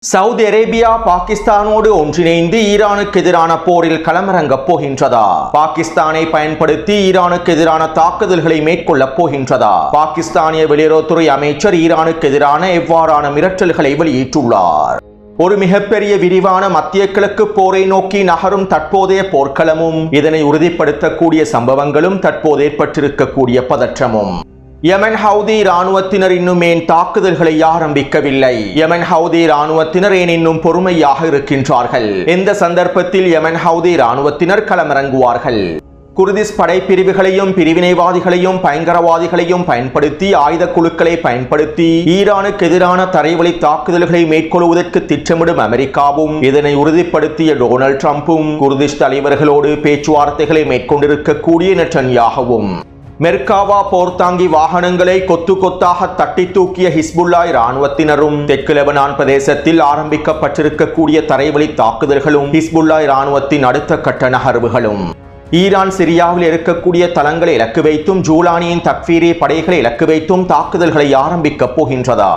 Saudi Arabia பாகிஸ்தானோடு ஒன்றிணைந்து ஈரானுக்கு எதிரான போரில் களமிறங்கப் போகின்றதா? பாகிஸ்தானை பயன்படுத்தி ஈரானுக்கு எதிரான தாக்குதல்களை மேற்கொள்ளப் போகின்றதா? பாகிஸ்தானிய வெளியுறவுத்துறை அமைச்சர் ஈரானுக்கு எதிரான எவ்வாறான மிரட்டல்களை வெளியிட்டுள்ளார்? ஒரு மிகப்பெரிய விரிவான மத்திய கிழக்கு போரை நோக்கி நகரும் தற்போதைய போர்க்களமும் இதனை உறுதிப்படுத்தக்கூடிய சம்பவங்களும் தற்போது ஏற்பட்டிருக்கக்கூடிய பதற்றமும். யமன் ஹவுதி இராணுவத்தினர் இன்னும் ஏன் தாக்குதல்களை ஆரம்பிக்கவில்லை? யமன் ஹவுதி இராணுவத்தினர் ஏன் இன்னும் பொறுமையாக இருக்கின்றார்கள்? எந்த சந்தர்ப்பத்தில் யமன் ஹவுதி இராணுவத்தினர் களமிறங்குவார்கள்? குர்திஸ் படைப்பிரிவுகளையும் பிரிவினைவாதிகளையும் பயங்கரவாதிகளையும் பயன்படுத்தி ஆயுத குழுக்களை பயன்படுத்தி ஈரானுக்கு எதிரான தரைவழி தாக்குதல்களை மேற்கொள்வதற்கு திட்டமிடும் அமெரிக்காவும் இதனை உறுதிப்படுத்திய டொனால்ட் ட்ரம்பும் குர்திஷ் தலைவர்களோடு பேச்சுவார்த்தைகளை மேற்கொண்டிருக்கக்கூடிய நெட்டன்யாகுவும் மெர்காவா போர்த்தாங்கி வாகனங்களை கொத்து கொத்தாக தட்டி தூக்கிய ஹிஸ்புல்லா இராணுவத்தினரும் தெற்கு லெபனான் பிரதேசத்தில் ஆரம்பிக்கப்பட்டிருக்கக்கூடிய தரைவழி தாக்குதல்களும் ஹிஸ்புல்லா இராணுவத்தின் அடுத்த கட்ட நகர்வுகளும் ஈரான் சிரியாவில் இருக்கக்கூடிய தளங்களை இலக்கு வைத்தும் ஜூலானியின் தக்ஃபீரி படைகளை இலக்கு வைத்தும் தாக்குதல்களை ஆரம்பிக்கப் போகின்றதா?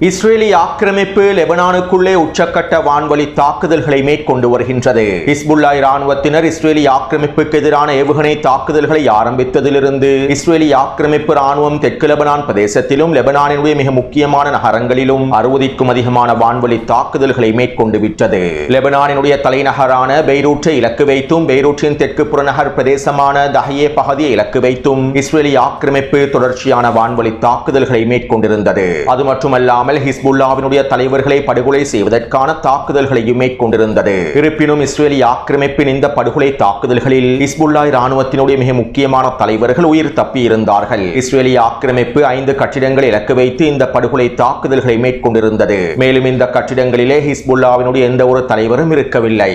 இஸ்ரேலிய ஆக்கிரமிப்பு லெபனானுக்குள்ளே உச்சக்கட்ட வான்வழி தாக்குதல்களை மேற்கொண்டு வருகின்றது. ஹிஸ்புல்லா இராணுவத்தினர் இஸ்ரேலிய ஆக்கிரமிப்புக்கு எதிரான ஏவுகணை தாக்குதல்களை ஆரம்பித்ததிலிருந்து இஸ்ரேலிய ஆக்கிரமிப்பு இராணுவம் தெற்கு லெபனான் பிரதேசத்திலும் லெபனானினுடைய மிக முக்கியமான நகரங்களிலும் 60க்கும் அதிகமான வான்வழி தாக்குதல்களை மேற்கொண்டு விட்டது. லெபனானினுடைய தலைநகரான பெய்ரூட்டை இலக்கு வைத்தும் பெய்ரூட்டின் தெற்கு புறநகர் பிரதேசமான தஹியே பகுதியை இலக்கு வைத்தும் இஸ்ரேலிய ஆக்கிரமிப்பு தொடர்ச்சியான வான்வழி தாக்குதல்களை மேற்கொண்டிருந்தது. அது மட்டுமல்லாமல் ஹிஸ்புல்லாவினுடைய தலைவர்களை படுகொலை செய்வதற்கான தாக்குதல்களையும் மேற்கொண்டிருந்தது. இருப்பினும் இஸ்ரேலிய ஆக்கிரமிப்பின் இந்த படுகொலை தாக்குதல்களில் ஹிஸ்புல்லா இராணுவத்தினுடைய மிக முக்கியமான தலைவர்கள் உயிர் தப்பி இருந்தார்கள். இஸ்ரேலிய ஆக்கிரமிப்பு 5 கட்டிடங்களை இலக்கு வைத்து இந்த படுகொலை தாக்குதல்களை மேற்கொண்டிருந்தது. மேலும் இந்த கட்டிடங்களிலே ஹிஸ்புல்லாவினுடைய எந்த ஒரு தலைவரும் இருக்கவில்லை.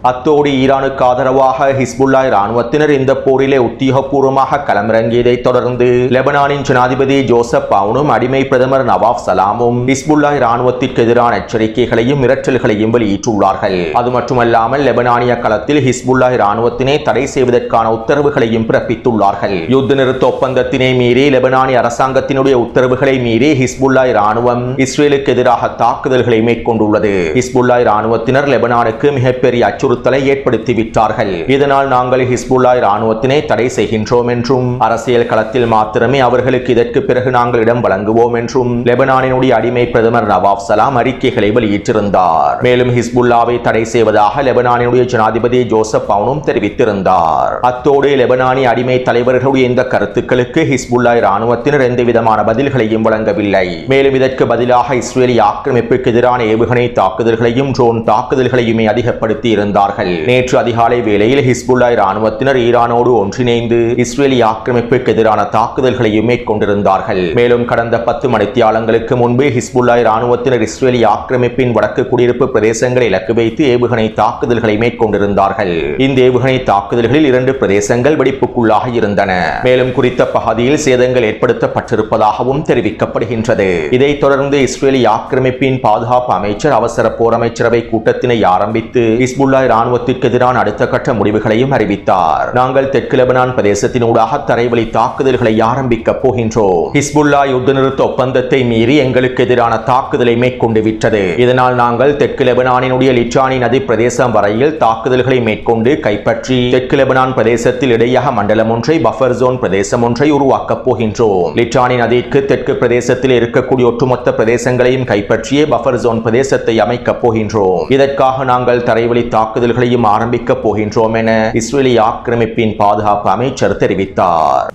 அத்தோடு ஈரானுக்கு ஆதரவாக ஹிஸ்புல்லா இராணுவத்தினர் இந்த போரிலே உத்தியோகபூர்வமாக களமிறங்கியதை தொடர்ந்து லெபனானின் ஜனாதிபதி ஜோசப் அவுனும் அடிமை பிரதமர் நவாப் சலாமும் ஹிஸ்புல்லா இராணுவத்திற்கு எதிரான எச்சரிக்கைகளையும் மிரட்டல்களையும் வெளியிட்டுள்ளார்கள். அது மட்டுமல்லாமல் லெபனானிய களத்தில் ஹிஸ்புல்லா இராணுவத்தினை தடை செய்வதற்கான உத்தரவுகளையும் பிறப்பித்துள்ளார்கள். யுத்த நிறுத்த ஒப்பந்தத்தினை மீறி லெபனானிய அரசாங்கத்தினுடைய உத்தரவுகளை மீறி ஹிஸ்புல்லா இராணுவம் இஸ்ரேலுக்கு எதிராக தாக்குதல்களை மேற்கொண்டுள்ளது. ஹிஸ்புல்லா இராணுவத்தினர் லெபனானுக்கு மிகப்பெரிய அச்சுறுத்தலை ஏற்படுத்திவிட்டார்கள். இதனால் நாங்கள் ஹிஸ்புல்லா இராணுவத்தினை தடை செய்கின்றோம் என்றும் அரசியல் களத்தில் மாத்திரமே அவர்களுக்கு இதற்கு பிறகு நாங்கள் இடம் வழங்குவோம் என்றும் லெபனானினுடைய அடிமை பிரதமர் நவாப் சலாம் அறிக்கைகளை வெளியிட்டிருந்தார். மேலும் ஹிஸ்புல்லாவை தடை செய்வதாக லெபனானினுடைய ஜனாதிபதி ஜோசப் அவுனும் தெரிவித்திருந்தார். அத்தோடு லெபனானிய அடிமை தலைவர்களுடைய இந்த கருத்துக்களுக்கு ஹிஸ்புல்லா இராணுவத்தினர் எந்தவிதமான பதில்களையும் வழங்கவில்லை. மேலும் இதற்கு பதிலாக இஸ்ரேலிய ஆக்கிரமிப்புக்கு எதிரான ஏவுகணை தாக்குதல்களையும் ட்ரோன் தாக்குதல்களையுமே அதிகப்படுத்தி இருந்தார். நேற்று அதிகாலை வேளையில் ஹிஸ்புல்லா இராணுவத்தினர் ஈரானோடு ஒன்றிணைந்து இஸ்ரேலிய ஆக்கிரமிப்புக்கு எதிரான தாக்குதல்களையும் மேற்கொண்டிருந்தார்கள். மேலும் கடந்த 10 மணித்தியாலங்களுக்கு முன்பு ஹிஸ்புல்லா இராணுவத்தினர் இஸ்ரேலிய ஆக்கிரமிப்பின் வடக்கு குடியிருப்பு பிரதேசங்களை இலக்கு வைத்து ஏவுகணை தாக்குதல்களை மேற்கொண்டிருந்தார்கள். இந்த ஏவுகணை தாக்குதல்களில் 2 பிரதேசங்கள் வெடிப்புக்குள்ளாக இருந்தன. மேலும் குறித்த பகுதியில் சேதங்கள் ஏற்படுத்தப்பட்டிருப்பதாகவும் தெரிவிக்கப்படுகின்றது. இதைத் தொடர்ந்து இஸ்ரேலிய ஆக்கிரமிப்பின் பாதுகாப்பு அமைச்சர் அவசர போர் அமைச்சரவை கூட்டத்தினை ஆரம்பித்து ஹிஸ்புல்லா இராணுவத்திற்கு எதிரான அடுத்த கட்ட முடிவுகளையும் அறிவித்தார். நாங்கள் தெற்கு லெபனான் பிரதேசத்தினூடாக தரைவழி தாக்குதல்களை ஆரம்பிக்க போகின்றோம். ஹிஸ்புல்லா யுத்த நிறுத்த ஒப்பந்தத்தை மீறி எங்களுக்கு எதிரான தாக்குதலை மேற்கொண்டு விட்டது. இதனால் நாங்கள் தெற்கு லெபனானினுடைய லிட்டானி நதி பிரதேசம் வரையில் தாக்குதல்களை மேற்கொண்டு கைப்பற்றி தெற்கு லெபனான் பிரதேசத்தில் இடையாக மண்டலம் ஒன்றை பஃபர் ஜோன் பிரதேசம் ஒன்றை உருவாக்கப் போகின்றோம். லிட்டானி நதிக்கு தெற்கு பிரதேசத்தில் இருக்கக்கூடிய ஒட்டுமொத்த பிரதேசங்களையும் கைப்பற்றிய பஃபர் ஜோன் பிரதேசத்தை அமைக்கப் போகின்றோம். இதற்காக நாங்கள் தரைவழி தாக்குதல்களையும் ஆரம்பிக்கப் போகின்றோம் என இஸ்ரேலிய ஆக்கிரமிப்பின் பாதுகாப்பு அமைச்சர் தெரிவித்தார்.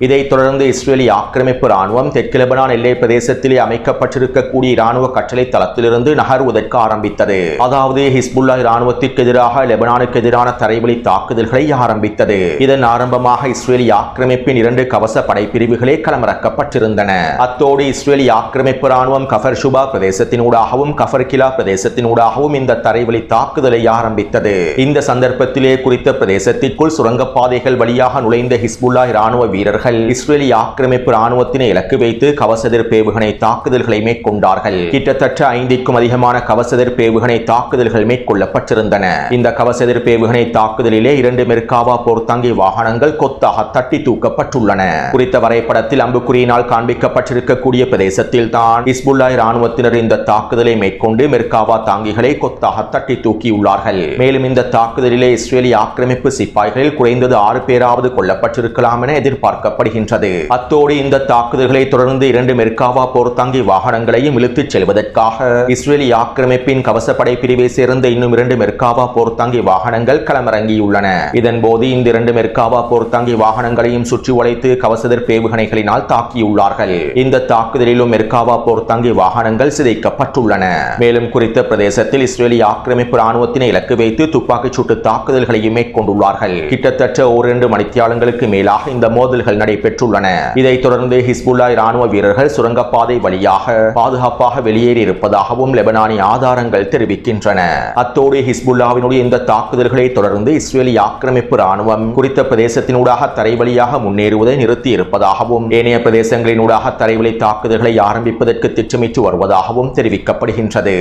இதைத் தொடர்ந்து இஸ்ரேலிய ஆக்கிரமிப்பு ராணுவம் தெற்கு லெபனான் எல்லை பிரதேசத்திலே அமைக்கப்பட்டிருக்கக்கூடிய இராணுவ கட்டளை தளத்திலிருந்து நகர்வதற்கு ஆரம்பித்தது. அதாவது ஹிஸ்புல்லா இராணுவத்திற்கு எதிராக லெபனானுக்கு எதிரான தரைவழி தாக்குதல்களை ஆரம்பித்தது. இதன் ஆரம்பமாக இஸ்ரேலிய ஆக்கிரமிப்பின் 2 கவச படைப்பிரிவுகளே களமிறக்கப்பட்டிருந்தன. அத்தோடு இஸ்ரேலிய ஆக்கிரமிப்பு ராணுவம் கஃபர் ஷுபா பிரதேசத்தினூடாகவும் கஃபர் கிலா பிரதேசத்தினூடாகவும் இந்த தரைவழி தாக்குதலை ஆரம்பித்தது. இந்த சந்தர்ப்பத்திலே குறித்த பிரதேசத்திற்குள் சுரங்கப்பாதைகள் வழியாக நுழைந்த ஹிஸ்புல்லா இராணுவ வீரர்கள் வீரர்கள் இஸ்ரேலிய ஆக்கிரமிப்பு ராணுவத்தினை இலக்கு வைத்து கவசதிர் பேவுகணை தாக்குதல்களை மேற்கொண்டார்கள். கிட்டத்தட்ட 5க்கும் அதிகமான கவசதிர் பேவுகணை தாக்குதல்கள் மேற்கொள்ளப்பட்டிருந்தன. இந்த கவசதிர் பேவுகணை தாக்குதலிலே 2 மெர்காவா போர்த்தாங்கி வாகனங்கள் கொத்தாக தட்டி தூக்கப்பட்டுள்ளன. குறித்த வரைபடத்தில் அம்புக்குறியினால் காண்பிக்கப்பட்டிருக்கக்கூடிய பிரதேசத்தில் தான் ஹிஸ்புல்லாஹ் ராணுவத்தினர் இந்த தாக்குதலை மேற்கொண்டு மெர்காவா தாங்கிகளை கொத்தாக தட்டி தூக்கியுள்ளார்கள். மேலும் இந்த தாக்குதலிலே இஸ்ரேலிய ஆக்கிரமிப்பு சிப்பாய்களில் குறைந்தது 6 பேராவது கொல்லப்பட்டிருக்கலாம் என எதிர்பார்க்கப்படுகின்றது. அத்தோடு இந்த தாக்குதல்களை தொடர்ந்து 2 மெர்காவா போர்த்தாங்கி வாகனங்களையும் இழுத்துச் செல்வதற்காக இஸ்ரேலிய ஆக்கிரமிப்பின் கவசப்படை பிரிவை சேர்ந்த இன்னும் 2 மெர்காவா போர்த்தாங்கி வாகனங்கள் களமிறங்கியுள்ளன. இதன்போது இந்த 2 மெர்காவா போர்த்தாங்கி வாகனங்களையும் சுற்றி வளைத்து கவசதிர் பேவுகணைகளினால் தாக்கியுள்ளார்கள். இந்த தாக்குதலிலும் மெர்காவா போர்த்தாங்கி வாகனங்கள் சிதைக்கப்பட்டுள்ளன. மேலும் குறித்த பிரதேசத்தில் இஸ்ரேலிய ஆக்கிரமிப்பு ராணுவத்தினை இலக்கு வைத்து துப்பாக்கிச் சூட்டு தாக்குதல்களையும் மேற்கொண்டுள்ளார்கள். கிட்டத்தட்ட 2 மணித்தியாலங்களுக்கு மேலாக இந்த மோதல்கள் நடைபெற்றுள்ளன. இதைத் தொடர்ந்து ஹிஸ்புல்லாஹ் ராணுவ வீரர்கள் சுரங்கப்பாதை வழியாக பாதுகாப்பாக வெளியேறி இருப்பதாகவும் லெபனானி ஆதாரங்கள் தெரிவிக்கின்றன. அத்தோடு ஹிஸ்புல்லாவினுடைய இந்த தாக்குதல்களை தொடர்ந்து இஸ்ரேலிய ஆக்கிரமிப்பு ராணுவம் குறித்த பிரதேசத்தினூடாக தரை வழியாக முன்னேறுவதை நிறுத்தி இருப்பதாகவும் ஏனைய பிரதேசங்களினூடாக தரைவழி தாக்குதல்களை ஆரம்பிப்பதற்கு திட்டமிட்டு வருவதாகவும் தெரிவிக்கப்படுகின்றது.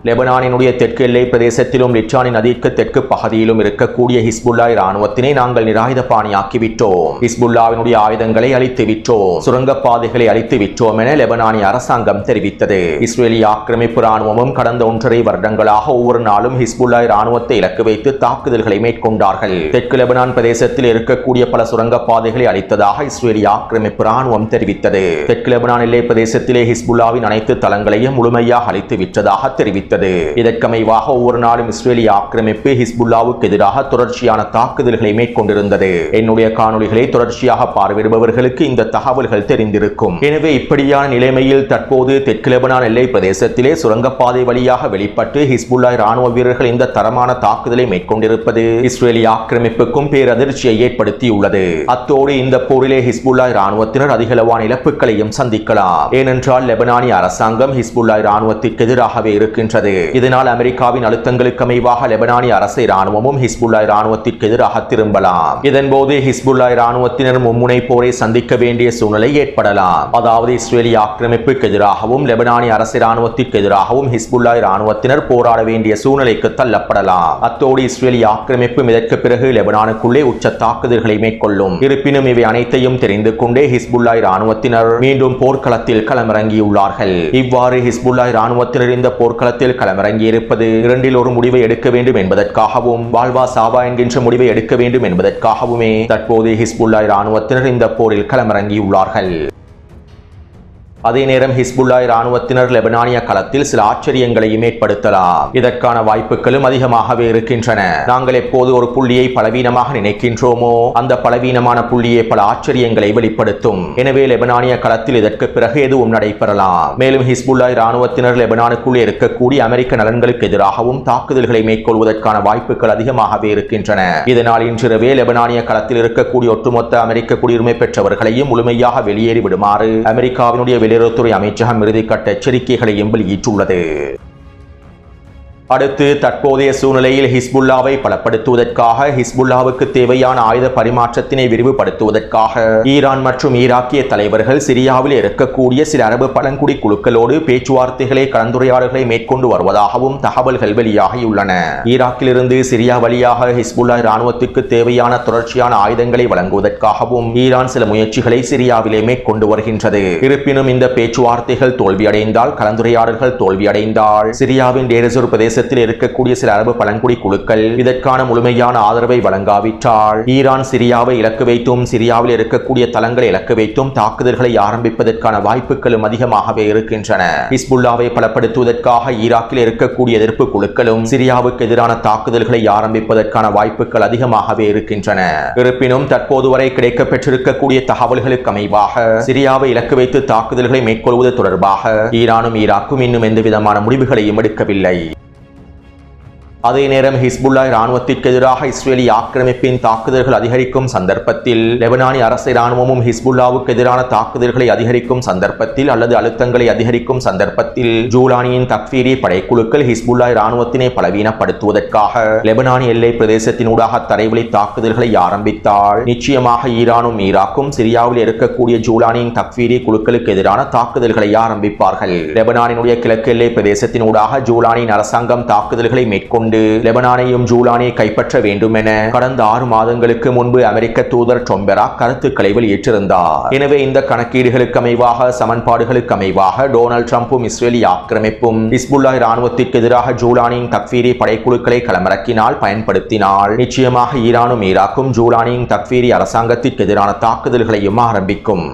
லெபனானினுடைய தெற்கு எல்லை பிரதேசத்திலும் லிச்சானி நதிக்கு தெற்கு பகுதியிலும் இருக்கக்கூடிய ஹிஸ்புல்லாஹ் ராணுவத்தினை நாங்கள் நிராயுதபாணியாக்கிவிட்டோம். ஹிஸ்புல்லாவினுடைய ஆயுதங்களை அழித்து விட்டோம், சுரங்கப்பாதைகளை அழித்து விட்டோம் என லெபனானி அரசாங்கம் தெரிவித்தது. இஸ்ரேலிய ஆக்கிரமிப்பு ராணுவமும் கடந்த 1.5 வருடங்களாக ஒவ்வொரு நாளும் ஹிஸ்புல்லாஹ் ராணுவத்தை இலக்கு வைத்து தாக்குதல்களை மேற்கொண்டார்கள். தெற்கு லெபனான் பிரதேசத்தில் இருக்கக்கூடிய பல சுரங்கப்பாதைகளை அழித்ததாக இஸ்ரேலிய ஆக்கிரமிப்பு ராணுவம் தெரிவித்தது. தெற்கு லெபனான் எல்லை பிரதேசத்திலே ஹிஸ்புல்லாவின் அனைத்து தளங்களையும் முழுமையாக அழித்து விட்டதாக தெரிவித்தது. இதற்கமைவாக ஒவ்வொரு நாளும் இஸ்ரேலிய ஆக்கிரமிப்பு ஹிஸ்புல்லாவுக்கு எதிராக தொடர்ச்சியான தாக்குதல்களை மேற்கொண்டிருந்தது. என்னுடைய காணொளிகளை தொடர்ச்சியாக பார்வையிடுபவர்களுக்கு இந்த தகவல்கள் தெரிந்திருக்கும். எனவே இப்படியான நிலைமையில் தற்போது தெற்கு லெபனான் எல்லை பிரதேசத்திலே சுரங்கப்பாதை வழியாக வெளிப்பட்டு ஹிஸ்புல்லாஹ் ராணுவ வீரர்கள் இந்த தரமான தாக்குதலை மேற்கொண்டிருப்பது இஸ்ரேலிய ஆக்கிரமிப்புக்கும் பேரதிர்ச்சியை ஏற்படுத்தியுள்ளது. அத்தோடு இந்த போரிலே ஹிஸ்புல்லாஹ் ராணுவத்தினர் அதிகளவான இழப்புகளையும் சந்திக்கலாம். ஏனென்றால் லெபனானிய அரசாங்கம் ஹிஸ்புல்லாஹ் ராணுவத்திற்கு எதிராகவே இருக்கின்றது. இதனால் அமெரிக்காவின் அழுத்தங்களுக்கு அமைவாக லெபனானிய அரசை ராணுவமும் ஹிஸ்புல்லாஹ் ராணுவத்திற்கு எதிராக திரும்பலாம். இதன்போது ஹிஸ்புல்லாஹ் ராணுவத்தினர் மும்முனை போரை சந்திக்க வேண்டிய சூழ்நிலை ஏற்படலாம். அதாவது இஸ்ரேலிய ஆக்கிரமிப்புக்கு எதிராகவும் லெபனானிய அரசு ராணுவத்திற்கு எதிராகவும் ஹிஸ்புல்லாஹ் ராணுவத்தினர் போராட வேண்டிய சூழ்நிலைக்கு தள்ளப்படலாம். அத்தோடு இஸ்ரேலிய ஆக்கிரமிப்பு இதற்கு பிறகு லெபனானுக்குள்ளே உச்ச தாக்குதல்களை மேற்கொள்ளும். இருப்பினும் இவை அனைத்தையும் தெரிந்து கொண்டே ஹிஸ்புல்லாஹ் ராணுவத்தினர் மீண்டும் போர்க்களத்தில் களமிறங்கியுள்ளார்கள். இவ்வாறு ஹிஸ்புல்லாஹ் ராணுவத்தினர் இந்த போர்க்களத்தில் களமிறங்கியிருப்பது 2இல் ஒரு முடிவை எடுக்க வேண்டும் என்பதற்காகவும் வாழ்வா சாவா என்கின்ற முடிவை எடுக்க வேண்டும் என்பதற்காகவுமே தற்போது ஹிஸ்புல்லாஹ் ராணுவத்தினர் இந்த போரில் களமிறங்கியுள்ளார்கள். அதே நேரம் ஹிஸ்புல்லாஹ் ராணுவத்தினர் லெபனானிய களத்தில் சில ஆச்சரியங்களையும் ஏற்படுத்தலாம். இதற்கான வாய்ப்புகளும் அதிகமாகவே இருக்கின்றன. நாங்கள் எப்போது ஒரு புள்ளியை பலவீனமாக நினைக்கின்றோமோ அந்த பலவீனமான புள்ளியை பல ஆச்சரியங்களை வெளிப்படுத்தும். எனவே லெபனானிய களத்தில் இதற்கு பிறகு எதுவும் நடைபெறலாம். மேலும் ஹிஸ்புல்லாஹ் ராணுவத்தினர் லெபனானுக்குள்ளே இருக்கக்கூடிய அமெரிக்க நலன்களுக்கு எதிராகவும் தாக்குதல்களை மேற்கொள்வதற்கான வாய்ப்புகள் அதிகமாகவே இருக்கின்றன. இதனால் இன்றிரவே லெபனானிய களத்தில் இருக்கக்கூடிய ஒட்டுமொத்த அமெரிக்க குடியுரிமை பெற்றவர்களையும் முழுமையாக வெளியேறி விடுமாறு அமெரிக்காவினுடைய வெளியுறவுத்துறை அமைச்சகம் இறுதிக்கட்ட எச்சரிக்கைகளையும் வெளியிட்டுள்ளது. அடுத்து தற்போதைய சூழ்நிலையில் ஹிஸ்புல்லாவை பலப்படுத்துவதற்காக ஹிஸ்புல்லாவுக்கு தேவையான ஆயுத பரிமாற்றத்தினை விரிவுபடுத்துவதற்காக ஈரான் மற்றும் ஈராக்கிய தலைவர்கள் சிரியாவில் இருக்கக்கூடிய சில அரபு பழங்குடி குழுக்களோடு பேச்சுவார்த்தைகளை கலந்துரையாடல்களை மேற்கொண்டு வருவதாகவும் தகவல்கள் வெளியாகியுள்ளன. ஈராக்கிலிருந்து சிரியா வழியாக ஹிஸ்புல்லாஹ் ராணுவத்திற்கு தேவையான தொடர்ச்சியான ஆயுதங்களை வழங்குவதற்காகவும் ஈரான் சில முயற்சிகளை சிரியாவிலே மேற்கொண்டு வருகின்றது. இருப்பினும் இந்த பேச்சுவார்த்தைகள் தோல்வியடைந்தால், கலந்துரையாடல்கள் தோல்வியடைந்தால் சிரியாவின் டேரசூர் பிரதேச இருக்கக்கூடிய சில அரபு பழங்குடி குழுக்கள் இதற்கான முழுமையான ஆதரவை வழங்காவிட்டால் ஈரான் சிரியாவை இலக்கு வைத்தும் சிரியாவில் இருக்கக்கூடிய தளங்களை இலக்கு வைத்தும் தாக்குதல்களை ஆரம்பிப்பதற்கான வாய்ப்புகளும் அதிகமாகவே இருக்கின்றன. ஹிஸ்புல்லாவை பலப்படுத்துவதற்காக ஈராக்கில் இருக்கக்கூடிய எதிர்ப்பு குழுக்களும் சிரியாவுக்கு எதிரான தாக்குதல்களை ஆரம்பிப்பதற்கான வாய்ப்புகள் அதிகமாகவே இருக்கின்றன. இருப்பினும் தற்போது வரை கிடைக்கப்பெற்றிருக்கக்கூடிய தகவல்களுக்கு அமைவாக சிரியாவை இலக்கு வைத்து தாக்குதல்களை மேற்கொள்வது தொடர்பாக ஈரானும் ஈராக்கும் இன்னும் எந்தவிதமான முடிவுகளையும் எடுக்கவில்லை. அதே நேரம் ஹிஸ்புல்லா இராணுவத்திற்கு எதிராக இஸ்ரேலி ஆக்கிரமிப்பின் தாக்குதல்கள் அதிகரிக்கும் சந்தர்ப்பத்தில் லெபனானி அரசு இராணுவமும் ஹிஸ்புல்லாவுக்கு எதிரான தாக்குதல்களை அதிகரிக்கும் சந்தர்ப்பத்தில் அல்லது அழுத்தங்களை அதிகரிக்கும் சந்தர்ப்பத்தில் ஜூலானியின் தக்ஃபீரி படைக்குழுக்கள் ஹிஸ்புல்லா இராணுவத்தினை பலவீனப்படுத்துவதற்காக லெபனானி எல்லை பிரதேசத்தினூடாக தரைவழி தாக்குதல்களை ஆரம்பித்தால் நிச்சயமாக ஈரானும் ஈராக்கும் சிரியாவில் இருக்கக்கூடிய ஜூலானியின் தக்ஃபீரி குழுக்களுக்கு எதிரான தாக்குதல்களை ஆரம்பிப்பார்கள். லெபனானினுடைய கிழக்கு எல்லை பிரதேசத்தினூடாக ஜூலானியின் அரசாங்கம் தாக்குதல்களை மேற்கொண்டு லெபனானையும் ஜூலானை கைப்பற்ற வேண்டும் என கடந்த 6 மாதங்களுக்கு முன்பு அமெரிக்க தூதர் டொம்பெரா கருத்துக்களை வெளியிட்டிருந்தார். எனவே இந்த கணக்கீடுகளுக்கு அமைவாக சமன்பாடுகளுக்கு அமைவாக டொனால்ட் ட்ரம்பும் இஸ்ரேலி ஆக்கிரமிப்பும் ஹிஸ்புல்லா இராணுவத்திற்கு எதிராக ஜூலானியின் தக்ஃபீரி படைக்குழுக்களை களமிறக்கினால் பயன்படுத்தினால் நிச்சயமாக ஈரானும் ஈராக்கும் ஜூலானியின் தக்ஃபீரி அரசாங்கத்திற்கு எதிரான தாக்குதல்களையும் ஆரம்பிக்கும்.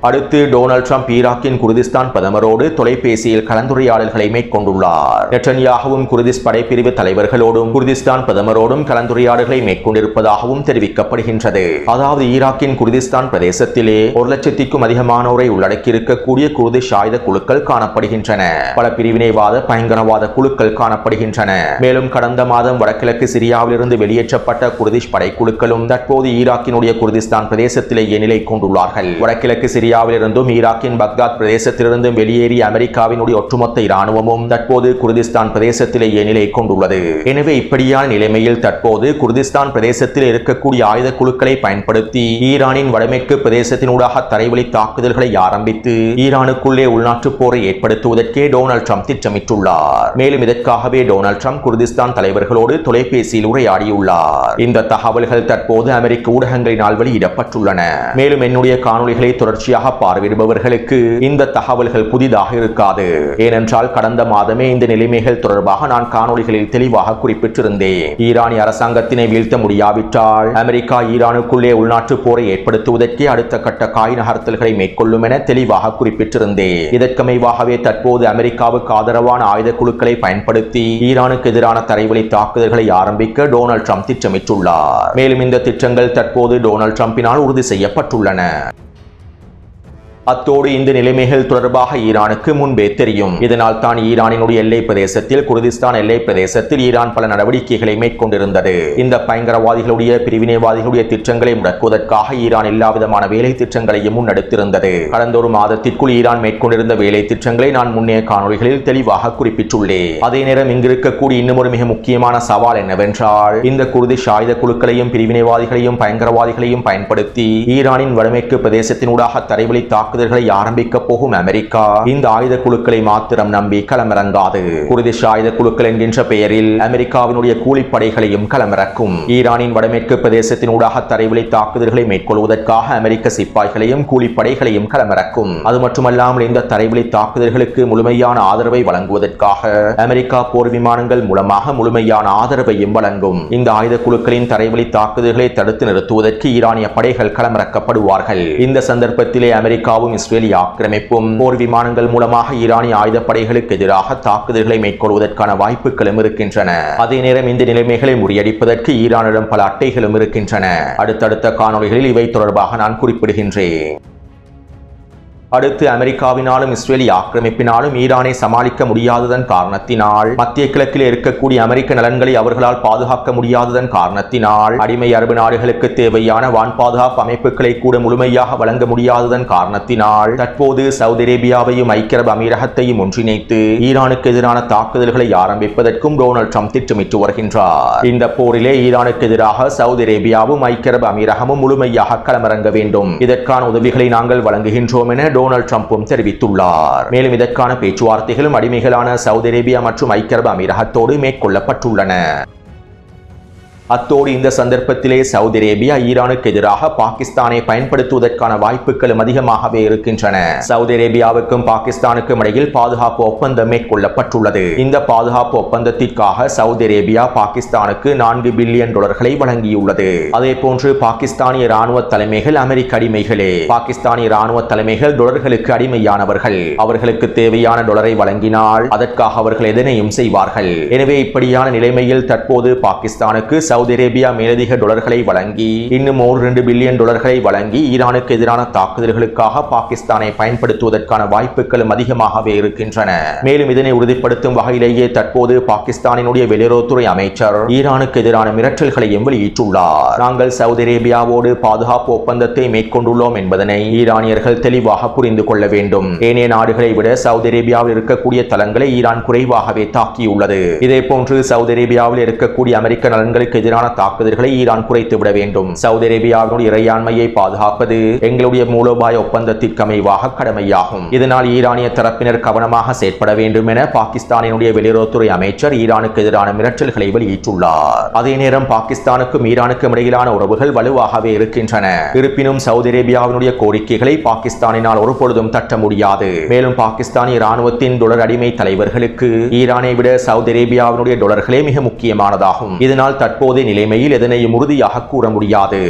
அடுத்து டொனால்ட் ட்ரம்ப் ஈராக்கின் குர்திஸ்தான் பிரதமரோடு தொலைபேசியில் கலந்துரையாடல்களை மேற்கொண்டுள்ளார். நெட்டன்யாகவும் குர்திஸ் படைப்பிரிவு தலைவர்களோடும் குர்திஸ்தான் பிரதமரோடும் கலந்துரையாடல்களை மேற்கொண்டிருப்பதாகவும் தெரிவிக்கப்படுகின்றது. அதாவது ஈராக்கின் குர்திஸ்தான் பிரதேசத்திலே 1,00,000க்கும் அதிகமானோரை உள்ளடக்கியிருக்கக்கூடிய குர்திஷ் ஆயுத குழுக்கள் காணப்படுகின்றன. பல பிரிவினைவாத பயங்கரவாத குழுக்கள் காணப்படுகின்றன. மேலும் கடந்த மாதம் வடகிழக்கு சிரியாவிலிருந்து வெளியேற்றப்பட்ட குர்திஷ் படைக்குழுக்களும் தற்போது ஈராக்கினுடைய குர்திஸ்தான் பிரதேசத்திலேயே நிலை கொண்டுள்ளார்கள். வடகிழக்கு சிரியாவிலிருந்தும் ஈராக்கின் பக்தாத் பிரதேசத்திலிருந்தும் வெளியேறிய அமெரிக்காவினுடைய ஒட்டுமொத்த இராணுவமும் தற்போது குர்திஸ்தான் பிரதேசத்திலேயே நிலை கொண்டுள்ளது. எனவே இப்படியான நிலைமையில் தற்போது குர்திஸ்தான் பிரதேசத்தில் இருக்கக்கூடிய ஆயுத குழுக்களை பயன்படுத்தி ஈரானின் வடமேற்கு பிரதேசத்தினூடாக தரைவழி தாக்குதல்களை ஆரம்பித்து ஈரானுக்குள்ளே உள்நாட்டு போரை ஏற்படுத்துவதற்கே டொனால்ட் ட்ரம்ப் திட்டமிட்டுள்ளார். மேலும் இதற்காகவே டொனால்ட் ட்ரம்ப் குர்திஸ்தான் தலைவர்களோடு தொலைபேசியில் உரையாடியுள்ளார். இந்த தகவல்கள் தற்போது அமெரிக்க ஊடகங்களினால் வெளியிடப்பட்டுள்ளன. மேலும் என்னுடைய காணொளிகளை தொடர்ச்சியாக பார்வையிடுபவர்களுக்கு இந்த தகவல்கள் புதிதாக இருக்காது. ஏனென்றால் கடந்த மாதமே இந்த நிலைமைகள் தொடர்பாக நான் காணொளிகளில் தெளிவாக குறிப்பிட்டிருந்தேன். ஈரானிய அரசாங்கத்தினை வீழ்த்த முடியாவிட்டால் அமெரிக்கா ஈரானுக்குள்ளே உள்நாட்டு போரை ஏற்படுத்துவதற்கே அடுத்த கட்ட காய் நகர்த்தல்களை மேற்கொள்ளும் என தெளிவாக குறிப்பிட்டிருந்தேன். இதற்கமைவாகவே தற்போது அமெரிக்காவுக்கு ஆதரவான ஆயுத குழுக்களை பயன்படுத்தி ஈரானுக்கு எதிரான தரைவழி தாக்குதல்களை ஆரம்பிக்க டொனால்ட் ட்ரம்ப் திட்டமிட்டுள்ளார். மேலும் இந்த திட்டங்கள் தற்போது டொனால்ட் ட்ரம்பினால் உறுதி செய்யப்பட்டுள்ளன. அத்தோடு இந்த நிலைமைகள் தொடர்பாக ஈரானுக்கு முன்பே தெரியும். இதனால் தான் ஈரானினுடைய எல்லை பிரதேசத்தில் குர்திஸ்தான் எல்லை பிரதேசத்தில் ஈரான் பல நடவடிக்கைகளை மேற்கொண்டிருந்தது. இந்த பயங்கரவாதிகளுடைய பிரிவினைவாதிகளுடைய திட்டங்களை முடக்குவதற்காக ஈரான் எல்லாவிதமான வேலை திட்டங்களையும் முன்னெடுத்திருந்தது. கடந்த ஒரு மாதத்திற்குள் ஈரான் மேற்கொண்டிருந்த வேலை திட்டங்களை நான் முன்னைய காணொளிகளில் தெளிவாக குறிப்பிட்டுள்ளேன். அதே நேரம் இங்கிருக்கக்கூடிய இன்னும் ஒரு மிக முக்கியமான சவால் என்னவென்றால் இந்த குர்திஷ் ஆயுத குழுக்களையும் பிரிவினைவாதிகளையும் பயங்கரவாதிகளையும் பயன்படுத்தி ஈரானின் வடமேற்கு பிரதேசத்தினூடாக தரைவழி தாக்குதல்களை ஆரம்பிக்க போகும் அமெரிக்கா இந்த ஆயுத குழுக்களை மாத்திரம் நம்பி களமிறங்காது. குர்திஷ் ஆயுத குழுக்கள் என்கின்ற பெயரில் அமெரிக்காவினுடைய கூலிப்படைகளையும் களமிறக்கும். ஈரானின் வடமேற்கு பிரதேசத்தினூடாக தரைவழி தாக்குதல்களை மேற்கொள்வதற்காக அமெரிக்க சிப்பாய்களையும் கூலிப்படைகளையும் களமிறக்கும். அது மட்டுமல்லாமல் இந்த தரைவழி தாக்குதல்களுக்கு முழுமையான ஆதரவை வழங்குவதற்காக அமெரிக்கா போர் விமானங்கள் மூலமாக முழுமையான ஆதரவையும் வழங்கும். இந்த ஆயுத குழுக்களின் தரைவழி தாக்குதல்களை தடுத்து நிறுத்துவதற்கு ஈரானிய படைகள் களமிறக்கப்படுவார்கள். இந்த சந்தர்ப்பத்திலே அமெரிக்காவும் இஸ்ரேலி ஆக்கிரமிப்பும் போர் விமானங்கள் மூலமாக ஈரானிய ஆயுதப்படைகளுக்கு எதிராக தாக்குதல்களை மேற்கொள்வதற்கான வாய்ப்புகளும் இருக்கின்றன. அதே நேரம் இந்த நிலைமைகளை முறியடிப்பதற்கு ஈரானிடம் பல அட்டைகளும் இருக்கின்றன. அடுத்தடுத்த காணொளிகளில் இவை தொடர்பாக நான் குறிப்பிடுகின்றேன். அடுத்து அமெரிக்காவினாலும் இஸ்ரேலி ஆக்கிரமிப்பினாலும் ஈரானை சமாளிக்க முடியாததன் காரணத்தினால் மத்திய கிழக்கில் இருக்கக்கூடிய அமெரிக்க நலன்களை அவர்களால் பாதுகாக்க முடியாததன் காரணத்தினால் அடிமை அரபு நாடுகளுக்கு தேவையான வான் பாதுகாப்பு அமைப்புகளை கூட முழுமையாக வழங்க முடியாததன் காரணத்தினால் தற்போது சவுதி அரேபியாவையும் ஐக்கிய அரபு அமீரகத்தையும் ஒன்றிணைத்து ஈரானுக்கு எதிரான தாக்குதல்களை ஆரம்பிப்பதற்கும் டொனால்ட் ட்ரம்ப் திட்டமிட்டு வருகின்றார். இந்த போரிலே ஈரானுக்கு எதிராக சவுதி அரேபியாவும் ஐக்கிய அரபு அமீரகமும் முழுமையாக களமிறங்க வேண்டும். இதற்கான உதவிகளை நாங்கள் வழங்குகின்றோம் என டொனால்ட் ட்ரம்பும் தெரிவித்துள்ளார். மேலும் இதற்கான பேச்சுவார்த்தைகளும் அடிமைகளான சவுதி அரேபியா மற்றும் ஐக்கிய அரபு அமீரகத்தோடு மேற்கொள்ளப்பட்டுள்ளன. அத்தோடு இந்த சந்தர்ப்பத்திலே சவுதி அரேபியா ஈரானுக்கு எதிராக பாகிஸ்தானை பயன்படுத்துவதற்கான வாய்ப்புகளும் அதிகமாகவே இருக்கின்றன. சவுதி அரேபியாவுக்கும் பாகிஸ்தானுக்கும் இடையில் பாதுகாப்பு ஒப்பந்தம் மேற்கொள்ளப்பட்டுள்ளது. இந்த பாதுகாப்பு ஒப்பந்தத்திற்காக சவுதி அரேபியா பாகிஸ்தானுக்கு $4 பில்லியன் வழங்கியுள்ளது. அதே போன்று பாகிஸ்தானிய ராணுவ தலைமைகள் அமெரிக்க அடிமைகளே. பாகிஸ்தானிய ராணுவ தலைமைகள் டாலர்களுக்கு அடிமையானவர்கள். அவர்களுக்கு தேவையான டாலரை வழங்கினால் அதற்காக அவர்கள் எதனையும் செய்வார்கள். எனவே இப்படியான நிலைமையில் தற்போது பாகிஸ்தானுக்கு சவுதி அரேபியா மேலதிக டாலர்களை வழங்கி இன்னும் $2 பில்லியன் வழங்கி ஈரானுக்கு எதிரான தாக்குதல்களுக்காக பாகிஸ்தானை பயன்படுத்துவதற்கான வாய்ப்புகளும் அதிகமாகவே இருக்கின்றன. மேலும் இதனை உறுதிப்படுத்தும் வகையிலேயே தற்போது பாகிஸ்தானினுடைய வெளியுறவுத்துறை அமைச்சர் ஈரானுக்கு எதிரான மிரட்டல்களையும் வெளியிட்டுள்ளார். நாங்கள் சவுதி அரேபியாவோடு பாதுகாப்பு ஒப்பந்தத்தை மேற்கொண்டுள்ளோம் என்பதனை ஈரானியர்கள் தெளிவாக புரிந்து கொள்ள வேண்டும். ஏனைய நாடுகளை விட சவுதி அரேபியாவில் இருக்கக்கூடிய தளங்களை ஈரான் குறைவாகவே தாக்கியுள்ளது. இதே போன்று சவுதி அரேபியாவில் இருக்கக்கூடிய அமெரிக்க நலன்களுக்கு எதிரான தாக்குதல்களை ஈரான் குறைத்து விட வேண்டும். சவுதி அரேபியாவினுடைய இறையாண்மையை பாதுகாப்பது எங்களுடைய மூலோபாய ஒப்பந்தத்திற்கு அமைவாக கடமையாகும். இதனால் ஈரானிய தரப்பினர் கவனமாக செயற்பட வேண்டும் என பாகிஸ்தானினுடைய வெளியுறவுத்துறை அமைச்சர் ஈரானுக்கு எதிரான மிரட்டல்களை வெளியிட்டுள்ளார். அதே நேரம் பாகிஸ்தானுக்கும் ஈரானுக்கும் இடையிலான உறவுகள் வலுவாகவே இருக்கின்றன. இருப்பினும் சவுதி அரேபியாவினுடைய கோரிக்கைகளை பாகிஸ்தானினால் ஒருபொழுதும் தட்ட முடியாது. மேலும் பாகிஸ்தானிய இராணுவத்தின் டாலர் அடிமை தலைவர்களுக்கு ஈரானை விட சவுதி அரேபியாவினுடைய டாலர்களே மிக முக்கியமானதாகும். இதனால் தற்போதைய நிலைமையில் எதனையும் உறுதியாக கூற முடியாது.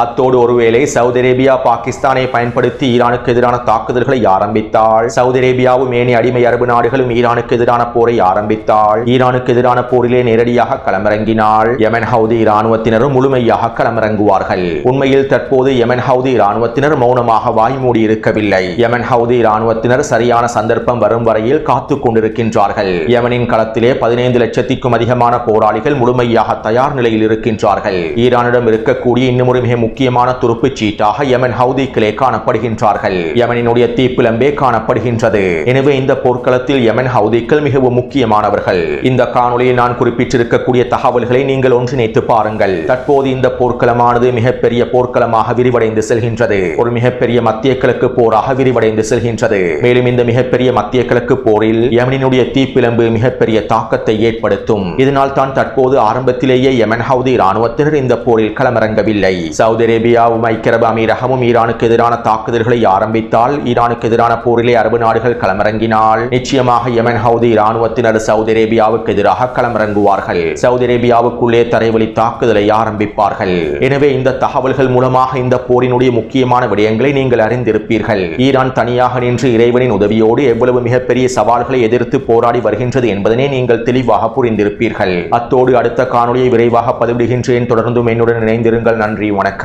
அத்தோடு ஒருவேளை சவுதி அரேபியா பாகிஸ்தானை பயன்படுத்தி ஈரானுக்கு எதிரான தாக்குதல்களை ஆரம்பித்தால், சவுதி அரேபியாவும் ஏனைய அடிமை அரபு நாடுகளும் ஈரானுக்கு எதிரான போரை ஆரம்பித்தால், ஈரானுக்கு எதிரான போரிலே நேரடியாக களமிறங்கினால் யமன் ஹவுதி இராணுவத்தினரும் முழுமையாக களமிறங்குவார்கள். உண்மையில் தற்போது யமன் ஹவுதி இராணுவத்தினர் மௌனமாக வாய்மூடி இருக்கவில்லை. யமன் ஹவுதி இராணுவத்தினர் சரியான சந்தர்ப்பம் வரும் வரையில் காத்துக் கொண்டிருக்கின்றார்கள். யமனின் களத்திலே 15 லட்சத்திற்கும் அதிகமான போராளிகள் முழுமையாக தயார் நிலையில் இருக்கின்றார்கள். ஈரானிடம் இருக்கக்கூடிய இன்னும் ஒரு மிக முக்கியமான துருப்புச் சீட்டாக யமன் ஹவுதிகளே காணப்படுகின்றார்கள். யமனினுடைய தீப்பிழம்பே காணப்படுகின்றது. எனவே இந்த போர்க்களத்தில் யமன் ஹவுதிகள் மிகவும் முக்கியமானவர்கள். இந்த காணொலியில் நான் குறிப்பிட்டிருக்கக்கூடிய தகவல்களை நீங்கள் ஒன்றிணைத்து பாருங்கள். தற்போது இந்த போர்க்களமானது மிகப்பெரிய போர்க்களமாக விரிவடைந்து செல்கின்றது. ஒரு மிகப்பெரிய மத்திய கிழக்கு போராக விரிவடைந்து செல்கின்றது. மேலும் இந்த மிகப்பெரிய மத்திய கிழக்கு போரில் யமனினுடைய தீப்பிழம்பு மிகப்பெரிய தாக்கத்தை ஏற்படுத்தும். இதனால் தான் தற்போது ஆரம்பத்திலேயே யமன் ஹவுதி இராணுவத்தினர் இந்த போரில் களமிறங்கவில்லை. சவுதி அரேபியாவும் ஐக்கிய அரபு அமீரகமும் ஈரானுக்கு எதிரான தாக்குதல்களை ஆரம்பித்தால், ஈரானுக்கு எதிரான போரிலே அரபு நாடுகள் களமிறங்கினால் நிச்சயமாக யமன் ஹவுதி இராணுவத்தினர் சவுதி அரேபியாவுக்கு எதிராக களமிறங்குவார்கள். சவுதி அரேபியாவுக்குள்ளே தரைவழி தாக்குதலை ஆரம்பிப்பார்கள். எனவே இந்த தகவல்கள் மூலமாக இந்த போரினுடைய முக்கியமான விடயங்களை நீங்கள் அறிந்திருப்பீர்கள். ஈரான் தனியாக நின்று இறைவனின் உதவியோடு எவ்வளவு மிகப்பெரிய சவால்களை எதிர்த்து போராடி வருகின்றது என்பதனை நீங்கள் தெளிவாக புரிந்திருப்பீர்கள். அத்தோடு அடுத்த காணொலியை விரைவாக பதிவிடுகின்றேன். தொடர்ந்தும் என்னுடன் இணைந்திருங்கள். நன்றி, வணக்கம்.